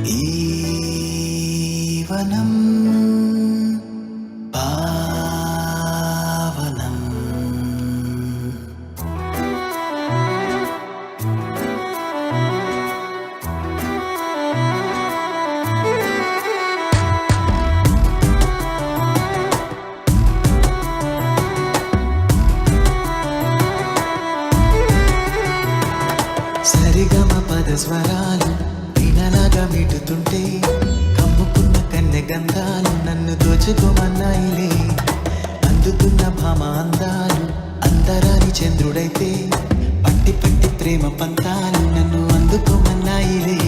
ఈ వనం పావనం సరిగమ పద స్వరాలు వీణలాగా మీటుతుంటే కమ్ముకున్న కన్నె గంధాలు నన్ను దోచుకోమన్నాయిలే. అందుకున్న భామ అందాలు అందరాని చంద్రుడైతే పట్టి పట్టి ప్రేమ పంతాలు నన్ను అందుకోమన్నాయిలే.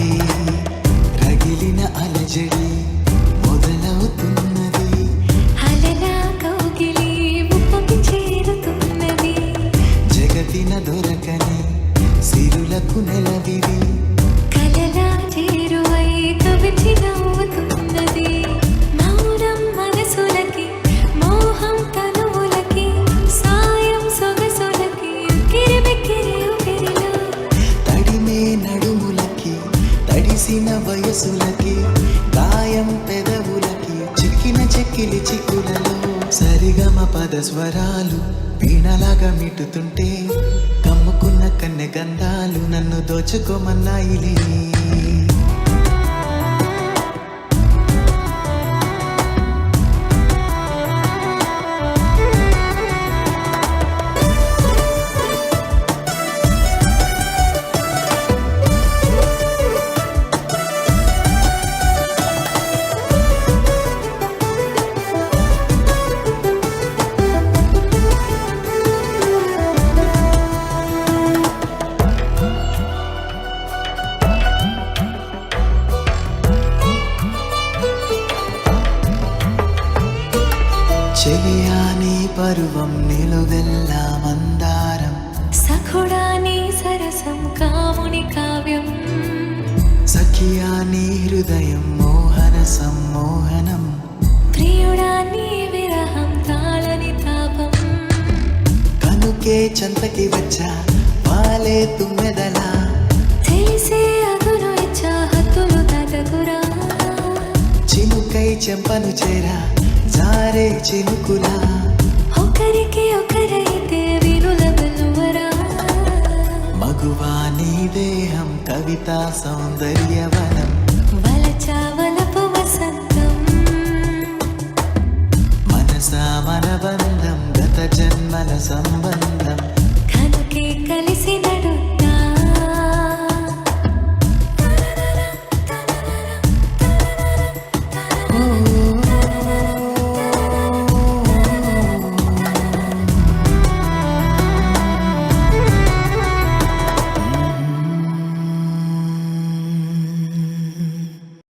రగిలిన అలజడి మొదలవుతున్నది, అలలా కౌగిలి ముప్పకి చేరుతున్నది. జగతిన దొరకని సిరులకు నెలవిది, కలలా చేరువై కవిచి నవ్వుతున్నది. మౌనం మనసులకి, మోహం తనువులకి, సాయం సొగసులకి, కిరిబిక్కిరి ఊపిరిలో తడిమే నడుములకి, తడిసిన వయసులకి, గాయం పెదవులకి, చిక్కిన చెక్కిలి చిక్కులలో సరిగమ పద స్వరాలు వీణలాగా మిటుతుంటే కమ్ముకున్న కన్నె గంధాలు నన్ను దోచుకోమన్నాయిలే. చెలియాని పరువం నిలువెల్లా మందారం, సఖుడాని సరసం కాముని కావ్యం. సఖియాని హృదయం మోహన సమ్మోహనం, ప్రియుడాని విరహం తాళని తాపం. కనుకే చంతకి వచ్చా వాలే తుమ్మెదలా, తెలిసే అదును ఇచ్చా హద్దులు దాటకురా. చినుకై చెంపను చేరా జారే చినుకులా, ఒకరికి ఒకరైతే వినుల వెలువరా. మగువా నీ దేహం కవితా సౌందర్యవనం, వలచావలపు వసంతం. మనసా మన బంధం గత జన్మల సమ